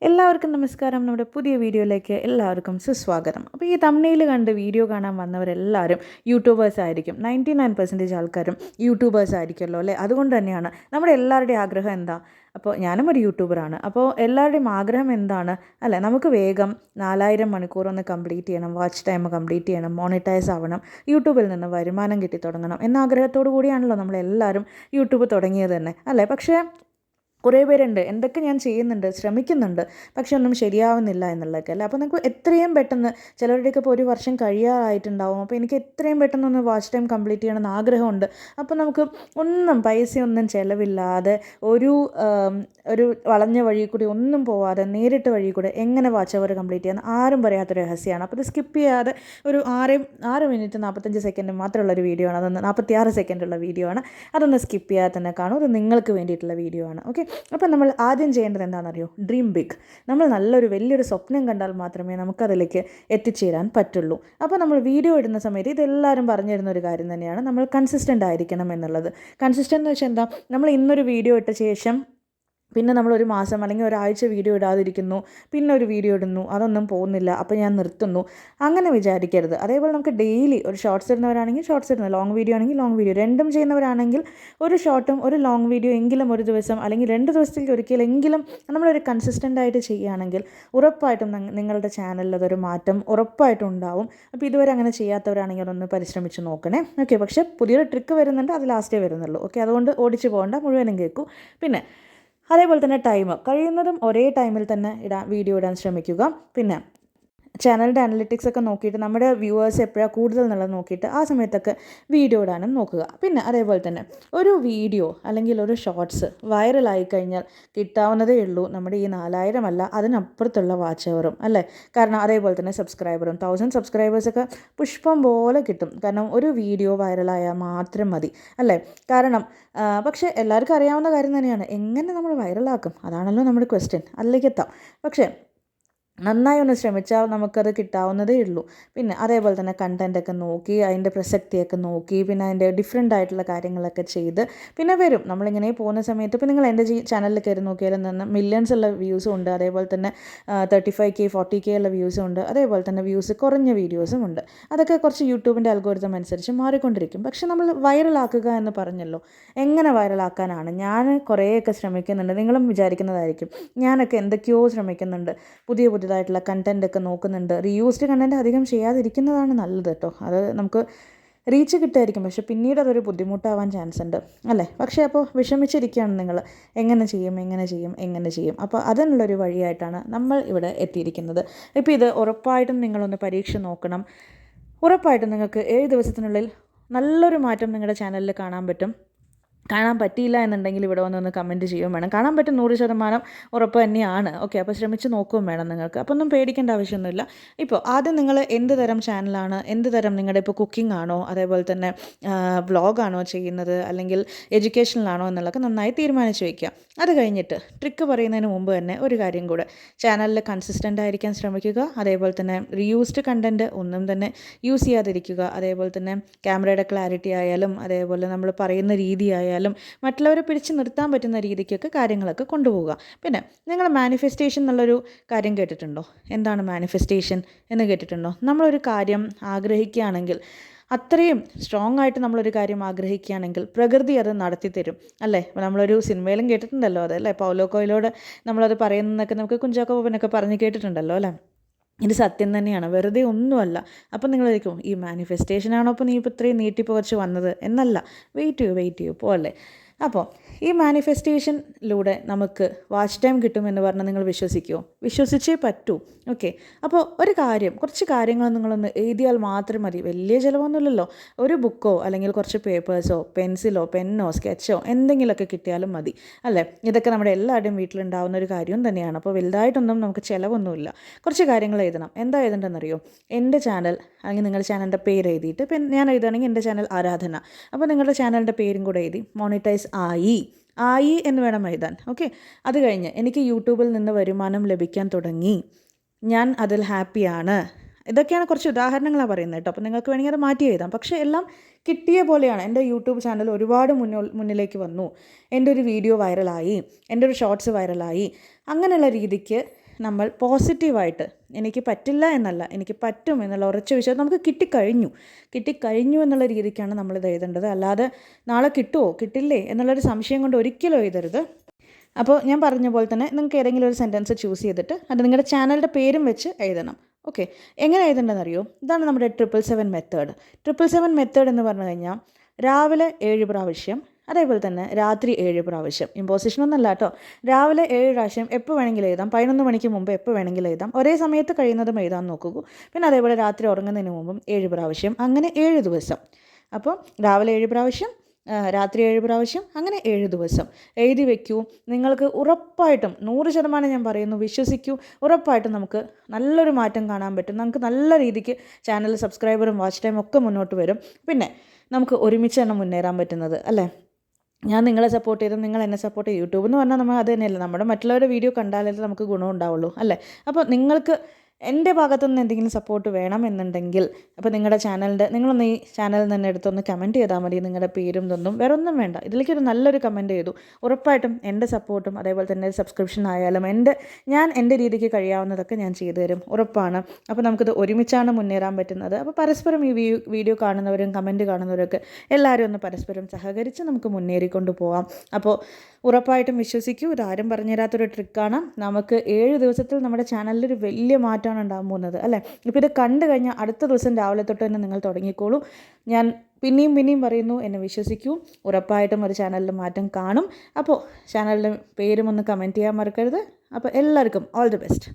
എല്ലാവർക്കും നമസ്കാരം. നമ്മുടെ പുതിയ വീഡിയോയിലേക്ക് എല്ലാവർക്കും സുസ്വാഗതം. അപ്പോൾ ഈ തംബ്നെയിൽ കണ്ട് വീഡിയോ കാണാൻ വന്നവരെല്ലാവരും യൂട്യൂബേഴ്സ് ആയിരിക്കും. 99% ആൾക്കാരും യൂട്യൂബേഴ്സ് ആയിരിക്കുമല്ലോ അല്ലേ? അതുകൊണ്ട് തന്നെയാണ് നമ്മുടെ എല്ലാവരുടെയും ആഗ്രഹം എന്താ? അപ്പോൾ ഞാനും ഒരു യൂട്യൂബറാണ്. അപ്പോൾ എല്ലാവരുടെയും ആഗ്രഹം എന്താണ് അല്ലേ? നമുക്ക് വേഗം 4000 മണിക്കൂർ ഒന്ന് കംപ്ലീറ്റ് ചെയ്യണം, വാച്ച് ടൈം കംപ്ലീറ്റ് ചെയ്യണം, മോണിറ്റൈസ് ആവണം, യൂട്യൂബിൽ നിന്ന് വരുമാനം കിട്ടി തുടങ്ങണം എന്ന ആഗ്രഹത്തോടു കൂടിയാണല്ലോ നമ്മളെല്ലാവരും യൂട്യൂബ് തുടങ്ങിയത് തന്നെ അല്ലേ? പക്ഷേ കുറേ പേരുണ്ട് എന്തൊക്കെ ഞാൻ ചെയ്യുന്നുണ്ട്, ശ്രമിക്കുന്നുണ്ട്, പക്ഷെ ഒന്നും ശരിയാവുന്നില്ല എന്നുള്ളതൊക്കെ അല്ലേ. അപ്പോൾ നമുക്ക് എത്രയും പെട്ടെന്ന് ചിലരുടെയൊക്കെ ഇപ്പോൾ 1 വർഷം കഴിയാറായിട്ടുണ്ടാവും. അപ്പോൾ എനിക്ക് എത്രയും പെട്ടെന്നൊന്ന് വാച്ച് ടൈം കംപ്ലീറ്റ് ചെയ്യണമെന്ന് ആഗ്രഹമുണ്ട്. അപ്പോൾ നമുക്ക് പൈസയൊന്നും ചിലവില്ലാതെ ഒരു വളഞ്ഞ വഴി കൂടി ഒന്നും പോവാതെ നേരിട്ട് വഴി കൂടെ എങ്ങനെ വാച്ച് അവർ കംപ്ലീറ്റ് ചെയ്യാൻ ആരും പറയാത്ത രഹസ്യമാണ്. അപ്പോൾ ഇത് സ്കിപ്പ് ചെയ്യാതെ ഒരു 6 മിനിറ്റ് 45 സെക്കൻഡ് മാത്രമുള്ള ഒരു വീഡിയോ ആണ്. അതൊന്ന് 46 സെക്കൻഡുള്ള വീഡിയോ ആണ്. അതൊന്ന് സ്കിപ്പ് ചെയ്യാതെ തന്നെ കാണും. അത് നിങ്ങൾക്ക് വേണ്ടിയിട്ടുള്ള വീഡിയോ ആണ്. ഓക്കെ, അപ്പോൾ നമ്മൾ ആദ്യം ചെയ്യേണ്ടത് എന്താണെന്നറിയോ? Dream big. നമ്മൾ വലിയൊരു സ്വപ്നം കണ്ടാൽ മാത്രമേ നമുക്കതിലേക്ക് എത്തിച്ചേരാൻ പറ്റുള്ളൂ. അപ്പോൾ നമ്മൾ വീഡിയോ ഇടുന്ന സമയത്ത് ഇതെല്ലാവരും പറഞ്ഞു തരുന്ന ഒരു കാര്യം തന്നെയാണ്, നമ്മൾ കൺസിസ്റ്റൻ്റ് ആയിരിക്കണം എന്നുള്ളത്. കൺസിസ്റ്റൻ്റ് എന്ന് വെച്ചാൽ എന്താ? നമ്മൾ ഇന്നൊരു വീഡിയോ ഇട്ട ശേഷം പിന്നെ നമ്മൾ 1 മാസം അല്ലെങ്കിൽ ഒരാഴ്ച വീഡിയോ ഇടാതിരിക്കുന്നു, പിന്നെ ഒരു വീഡിയോ ഇടുന്നു, അതൊന്നും പോകുന്നില്ല, അപ്പോൾ ഞാൻ നിർത്തുന്നു, അങ്ങനെ വിചാരിക്കരുത്. അതേപോലെ നമുക്ക് ഡെയിലി ഒരു ഷോർട്സ് ഇടുന്നവരാണെങ്കിൽ ഷോർട്സ് ഇടുന്നു, ലോങ് വീഡിയോ ആണെങ്കിൽ ലോങ് വീഡിയോ, രണ്ടും ചെയ്യുന്നവരാണെങ്കിൽ ഒരു ഷോർട്ടും ഒരു ലോങ് വീഡിയോ എങ്കിലും ഒരു ദിവസം അല്ലെങ്കിൽ 2 ദിവസത്തേക്ക് ഒരിക്കലെങ്കിലും നമ്മളൊരു കൺസിസ്റ്റൻ്റ് ആയിട്ട് ചെയ്യുകയാണെങ്കിൽ ഉറപ്പായിട്ടും നിങ്ങളുടെ ചാനലിൽ അതൊരു മാറ്റം ഉറപ്പായിട്ടും ഉണ്ടാവും. അപ്പോൾ ഇതുവരെ അങ്ങനെ ചെയ്യാത്തവരാണെങ്കിൽ അതൊന്ന് പരിശ്രമിച്ച് നോക്കണേ. ഓക്കെ, പക്ഷേ പുതിയൊരു ട്രിക്ക് വരുന്നുണ്ട്, അത് ലാസ്റ്റേ വരുന്നുള്ളൂ. ഓക്കെ, അതുകൊണ്ട് ഓടിച്ച് പോകേണ്ട, മുഴുവനും കേൾക്കൂ. പിന്നെ അതേപോലെ തന്നെ ടൈം കഴിയുന്നതും ഒരേ ടൈമിൽ തന്നെ വീഡിയോ ഇടാൻ ശ്രമിക്കുക. പിന്നെ ചാനലിൻ്റെ അനലിറ്റിക്സ് ഒക്കെ നോക്കിയിട്ട് നമ്മുടെ വ്യൂവേഴ്സ് എപ്പോഴാണ് കൂടുതൽ എന്നുള്ളത് നോക്കിയിട്ട് ആ സമയത്തൊക്കെ വീഡിയോ ഇടാനും നോക്കുക. പിന്നെ അതേപോലെ തന്നെ ഒരു വീഡിയോ അല്ലെങ്കിൽ ഒരു ഷോർട്സ് വൈറലായി കഴിഞ്ഞാൽ കിട്ടാവുന്നതേ ഉള്ളൂ നമ്മുടെ ഈ 4000 അല്ല, അതിനപ്പുറത്തുള്ള വാച്ച് അവറും അല്ലേ. കാരണം അതേപോലെ തന്നെ സബ്സ്ക്രൈബറും 1000 സബ്സ്ക്രൈബേഴ്സൊക്കെ പുഷ്പം പോലെ കിട്ടും. കാരണം ഒരു വീഡിയോ വൈറലായാൽ മാത്രം മതി അല്ലേ. കാരണം പക്ഷേ എല്ലാവർക്കും അറിയാവുന്ന കാര്യം തന്നെയാണ്, എങ്ങനെ നമ്മൾ വൈറലാക്കും, അതാണല്ലോ നമ്മുടെ ക്വസ്റ്റ്യൻ. അതിലേക്ക് എത്താം. പക്ഷേ നന്നായി ഒന്ന് ശ്രമിച്ചാൽ നമുക്കത് കിട്ടാവുന്നതേ ഉള്ളൂ. പിന്നെ അതേപോലെ തന്നെ കണ്ടൻറ്റൊക്കെ നോക്കി അതിൻ്റെ പ്രസക്തിയൊക്കെ നോക്കി പിന്നെ അതിൻ്റെ ഡിഫറെൻ്റ് ആയിട്ടുള്ള കാര്യങ്ങളൊക്കെ ചെയ്ത് പിന്നെ വരും. നമ്മളിങ്ങനെ പോകുന്ന സമയത്ത് ഇപ്പോൾ നിങ്ങൾ എൻ്റെ ചാനലിൽ കയറി നോക്കിയാലും തന്നെ മില്യൺസ് ഉള്ള വ്യൂസും ഉണ്ട്, അതേപോലെ തന്നെ 35K 40K ഉള്ള വ്യൂസും ഉണ്ട്, അതേപോലെ തന്നെ വ്യൂസ് കുറഞ്ഞ വീഡിയോസും ഉണ്ട്. അതൊക്കെ കുറച്ച് യൂട്യൂബിൻ്റെ അൽഗോരിതം അനുസരിച്ച് മാറിക്കൊണ്ടിരിക്കും. പക്ഷെ നമ്മൾ വൈറലാക്കുക എന്ന് പറഞ്ഞല്ലോ, എങ്ങനെ വൈറലാക്കാനാണ്? ഞാൻ കുറേയൊക്കെ ശ്രമിക്കുന്നുണ്ട്, നിങ്ങളും വിചാരിക്കുന്നതായിരിക്കും ഞാനൊക്കെ എന്തൊക്കെയോ ശ്രമിക്കുന്നുണ്ട്, പുതിയതായിട്ടുള്ള കണ്ടൻറ്റൊക്കെ നോക്കുന്നുണ്ട്. റീയൂസ്ഡ് കണ്ടൻറ്റ് അധികം ചെയ്യാതിരിക്കുന്നതാണ് നല്ലത് കേട്ടോ. അത് നമുക്ക് റീച്ച് കിട്ടുമായിരിക്കും, പക്ഷെ പിന്നീട് അതൊരു ബുദ്ധിമുട്ടാവാൻ ചാൻസ് ഉണ്ട് അല്ലേ. പക്ഷേ അപ്പോൾ വിഷമിച്ചിരിക്കുകയാണ് നിങ്ങൾ, എങ്ങനെ ചെയ്യും. അപ്പോൾ അതിനുള്ളൊരു വഴിയായിട്ടാണ് നമ്മൾ ഇവിടെ എത്തിയിരിക്കുന്നത്. ഇപ്പോൾ ഇത് ഉറപ്പായിട്ടും നിങ്ങളൊന്ന് പരീക്ഷ നോക്കണം. ഉറപ്പായിട്ടും നിങ്ങൾക്ക് 7 ദിവസത്തിനുള്ളിൽ നല്ലൊരു മാറ്റം നിങ്ങളുടെ ചാനലിൽ കാണാൻ പറ്റും. കാണാൻ പറ്റിയില്ല എന്നുണ്ടെങ്കിൽ ഇവിടെ വന്നൊന്ന് കമൻറ്റ് ചെയ്യുകയും വേണം. കാണാൻ പറ്റും 100% ഉറപ്പ് തന്നെയാണ്. ഓക്കെ, അപ്പോൾ ശ്രമിച്ച് നോക്കുകയും വേണം നിങ്ങൾക്ക്. അപ്പോൾ ഒന്നും പേടിക്കേണ്ട ആവശ്യമൊന്നുമില്ല. ഇപ്പോൾ ആദ്യം നിങ്ങൾ എന്ത് തരം ചാനലാണ്, എന്ത് തരം നിങ്ങളുടെ ഇപ്പോൾ കുക്കിംഗ് ആണോ, അതേപോലെ തന്നെ വ്ളോഗാണോ ചെയ്യുന്നത്, അല്ലെങ്കിൽ എഡ്യൂക്കേഷനിലാണോ എന്നുള്ളതൊക്കെ നന്നായി തീരുമാനിച്ച് വയ്ക്കുക. അത് കഴിഞ്ഞിട്ട് ട്രിക്ക് പറയുന്നതിന് മുമ്പ് തന്നെ ഒരു കാര്യം കൂടെ, ചാനലിൽ കൺസിസ്റ്റൻ്റ് ആയിരിക്കാൻ ശ്രമിക്കുക. അതേപോലെ തന്നെ റീയൂസ്ഡ് കണ്ടൻറ്റ് ഒന്നും തന്നെ യൂസ് ചെയ്യാതിരിക്കുക. അതേപോലെ തന്നെ ക്യാമറയുടെ ക്ലാരിറ്റി ആയാലും അതേപോലെ നമ്മൾ പറയുന്ന രീതി ആയാലും മറ്റുള്ളവരെ പിടിച്ച് നിർത്താൻ പറ്റുന്ന രീതിക്കൊക്കെ കാര്യങ്ങളൊക്കെ കൊണ്ടുപോവുക. പിന്നെ നിങ്ങൾ മാനിഫെസ്റ്റേഷൻ എന്നുള്ളൊരു കാര്യം കേട്ടിട്ടുണ്ടോ? എന്താണ് മാനിഫെസ്റ്റേഷൻ എന്ന് കേട്ടിട്ടുണ്ടോ? നമ്മളൊരു കാര്യം ആഗ്രഹിക്കുകയാണെങ്കിൽ, അത്രയും സ്ട്രോങ് ആയിട്ട് നമ്മളൊരു കാര്യം ആഗ്രഹിക്കുകയാണെങ്കിൽ പ്രകൃതി അത് നടത്തി തരും അല്ലേ. നമ്മളൊരു സിനിമയിലും കേട്ടിട്ടുണ്ടല്ലോ അതല്ലേ, പൗലോ കൊയ്ലോട് നമ്മളത് പറയുന്നതൊക്കെ നമുക്ക് കുഞ്ചാക്കോ ബോബനൊക്കെ പറഞ്ഞ് കേട്ടിട്ടുണ്ടല്ലോ അല്ലേ. ഇത് സത്യം തന്നെയാണ്, വെറുതെ ഒന്നുമല്ല. അപ്പം നിങ്ങൾ ചോദിക്കും, ഈ മാനിഫെസ്റ്റേഷനാണോ അപ്പോൾ നീ ഇപ്പോൾ ഇത്രയും നീട്ടിപ്പുകച്ച് വന്നത് എന്നല്ല. വെയിറ്റ് ചെയ്യൂ പോകല്ലേ. അപ്പോൾ ഈ മാനിഫെസ്റ്റേഷനിലൂടെ നമുക്ക് വാച്ച് ടൈം കിട്ടുമെന്ന് പറഞ്ഞാൽ നിങ്ങൾ വിശ്വസിക്കുമോ? വിശ്വസിച്ചേ പറ്റൂ. ഓക്കെ, അപ്പോൾ കുറച്ച് കാര്യങ്ങൾ നിങ്ങളൊന്ന് എഴുതിയാൽ മാത്രം മതി. വലിയ ചിലവൊന്നുമില്ലല്ലോ. ഒരു ബുക്കോ അല്ലെങ്കിൽ കുറച്ച് പേപ്പേഴ്സോ പെൻസിലോ പെന്നോ സ്കെച്ചോ എന്തെങ്കിലുമൊക്കെ കിട്ടിയാലും മതി അല്ലേ. ഇതൊക്കെ നമ്മുടെ എല്ലാവരുടെയും വീട്ടിലുണ്ടാവുന്ന ഒരു കാര്യം തന്നെയാണ്. അപ്പോൾ വലുതായിട്ടൊന്നും നമുക്ക് ചിലവൊന്നുമില്ല. കുറച്ച് കാര്യങ്ങൾ എഴുതണം. എന്താ എഴുതേണ്ടതെന്നറിയോ? എൻ്റെ ചാനൽ അല്ലെങ്കിൽ നിങ്ങളുടെ ചാനലിൻ്റെ പേര് എഴുതിയിട്ട്, ഞാൻ എഴുതുകയാണെങ്കിൽ എൻ്റെ ചാനൽ ആരാധന, അപ്പോൾ നിങ്ങളുടെ ചാനലിൻ്റെ പേരും കൂടെ എഴുതി മോണിറ്റൈസ് ആയി എന്ന് വേണം എഴുതാൻ. ഓക്കെ, അത് കഴിഞ്ഞ് എനിക്ക് യൂട്യൂബിൽ നിന്ന് വരുമാനം ലഭിക്കാൻ തുടങ്ങി, ഞാൻ അതിൽ ഹാപ്പിയാണ്. ഇതൊക്കെയാണ് കുറച്ച് ഉദാഹരണങ്ങളാണ് പറയുന്നത് കേട്ടോ. അപ്പോൾ നിങ്ങൾക്ക് വേണമെങ്കിൽ അത് മാറ്റി എഴുതാം. പക്ഷേ എല്ലാം കിട്ടിയ പോലെയാണ്. എൻ്റെ യൂട്യൂബ് ചാനൽ ഒരുപാട് മുന്നിലേക്ക് വന്നു, എൻ്റെ ഒരു വീഡിയോ വൈറലായി, എൻ്റെ ഒരു ഷോർട്സ് വൈറലായി, അങ്ങനെയുള്ള രീതിക്ക് നമ്മൾ പോസിറ്റീവായിട്ട് എനിക്ക് പറ്റില്ല എന്നല്ല, എനിക്ക് പറ്റും എന്നുള്ള ഉറച്ച വിശ്വാസം നമുക്ക് കിട്ടിക്കഴിഞ്ഞു എന്നുള്ള രീതിക്കാണ് നമ്മളിത് എഴുതേണ്ടത്. അല്ലാതെ നാളെ കിട്ടുമോ കിട്ടില്ലേ എന്നുള്ളൊരു സംശയം കൊണ്ട് ഒരിക്കലും എഴുതരുത്. അപ്പോൾ ഞാൻ പറഞ്ഞ പോലെ തന്നെ നിങ്ങൾക്ക് ഏതെങ്കിലും ഒരു സെൻറ്റൻസ് ചൂസ് ചെയ്തിട്ട് അത് നിങ്ങളുടെ ചാനലിൻ്റെ പേരും വെച്ച് എഴുതണം. ഓക്കെ, എങ്ങനെ എഴുതേണ്ടതെന്നറിയോ? ഇതാണ് നമ്മുടെ 777 മെത്തേഡ്. 777 മെത്തേഡ് എന്ന് പറഞ്ഞു കഴിഞ്ഞാൽ രാവിലെ 7 പ്രാവശ്യം, അതേപോലെ തന്നെ രാത്രി 7 പ്രാവശ്യം. ഇമ്പോസിഷനൊന്നല്ല കേട്ടോ. രാവിലെ 7 പ്രാവശ്യം എപ്പോൾ വേണമെങ്കിലും എഴുതാം. 11 മണിക്ക് മുമ്പ് എപ്പോൾ വേണമെങ്കിലും എഴുതാം. ഒരേ സമയത്ത് കഴിയുന്നതും എഴുതാൻ നോക്കൂ. പിന്നെ അതേപോലെ രാത്രി ഉറങ്ങുന്നതിന് മുമ്പും 7 പ്രാവശ്യം, അങ്ങനെ 7 ദിവസം. അപ്പോൾ രാവിലെ 7 പ്രാവശ്യം, രാത്രി 7 പ്രാവശ്യം, അങ്ങനെ 7 ദിവസം എഴുതി വെക്കൂ. നിങ്ങൾക്ക് ഉറപ്പായിട്ടും 100% ഞാൻ പറയുന്നു, വിശ്വസിക്കൂ, ഉറപ്പായിട്ടും നമുക്ക് നല്ലൊരു മാറ്റം കാണാൻ പറ്റും. നമുക്ക് നല്ല രീതിക്ക് ചാനൽ സബ്സ്ക്രൈബറും വാച്ച് ടൈം ഒക്കെ മുന്നോട്ട് വരും. പിന്നെ നമുക്ക് ഒരുമിച്ചാണ് മുന്നേറാൻ പറ്റുന്നത്, അല്ലേ? ഞാൻ നിങ്ങളെ സപ്പോർട്ട് ചെയ്തും നിങ്ങൾ എന്നെ സപ്പോർട്ട് ചെയ്യും. യൂട്യൂബ് എന്ന് പറഞ്ഞാൽ നമ്മൾ അത് തന്നെയല്ല, നമ്മുടെ മറ്റുള്ളവരുടെ വീഡിയോ കണ്ടാലേ നമുക്ക് ഗുണം ഉണ്ടാവുള്ളൂ, അല്ലേ? അപ്പോൾ നിങ്ങൾക്ക് എൻ്റെ ഭാഗത്തുനിന്ന് എന്തെങ്കിലും സപ്പോർട്ട് വേണമെന്നുണ്ടെങ്കിൽ അപ്പോൾ നിങ്ങളൊന്ന് ഈ ചാനലിൽ നിന്ന് എടുത്തൊന്ന് കമൻറ്റ് ചെയ്താൽ മതി. നിങ്ങളുടെ പേരും ഇതൊന്നും വേറെ ഒന്നും വേണ്ട, ഇതിലേക്കൊരു നല്ലൊരു കമൻറ്റ് ചെയ്തു. ഉറപ്പായിട്ടും എൻ്റെ സപ്പോർട്ടും അതേപോലെ തന്നെ സബ്സ്ക്രിപ്ഷൻ ആയാലും ഞാൻ എൻ്റെ രീതിക്ക് കഴിയാവുന്നതൊക്കെ ഞാൻ ചെയ്തു തരും, ഉറപ്പാണ്. അപ്പോൾ നമുക്കിത് ഒരുമിച്ചാണ് മുന്നേറാൻ പറ്റുന്നത്. അപ്പോൾ പരസ്പരം ഈ വീഡിയോ കാണുന്നവരും കമൻറ്റ് കാണുന്നവരൊക്കെ എല്ലാവരും ഒന്ന് പരസ്പരം സഹകരിച്ച് നമുക്ക് മുന്നേറിക്കൊണ്ട് പോകാം. അപ്പോൾ ഉറപ്പായിട്ടും വിശ്വസിക്കൂ, ഇതാരും പറഞ്ഞു തരാത്തൊരു ട്രിക്കാണ്. നമുക്ക് 7 ദിവസത്തിൽ നമ്മുടെ ചാനലിലൊരു വലിയ മാറ്റമാണ് ഉണ്ടാകാൻ പോകുന്നത്, അല്ലേ? ഇപ്പോൾ ഇത് കണ്ടു കഴിഞ്ഞാൽ അടുത്ത ദിവസം രാവിലെ തൊട്ട് തന്നെ നിങ്ങൾ തുടങ്ങിക്കോളൂ. ഞാൻ പിന്നെയും പറയുന്നു, എന്നെ വിശ്വസിക്കൂ, ഉറപ്പായിട്ടും ഒരു ചാനലിൽ മാറ്റം കാണും. അപ്പോൾ ചാനലിൻ്റെ പേരും ഒന്ന് കമൻറ്റ് ചെയ്യാൻ മറക്കരുത്. അപ്പോൾ എല്ലാവർക്കും ഓൾ ദി ബെസ്റ്റ്.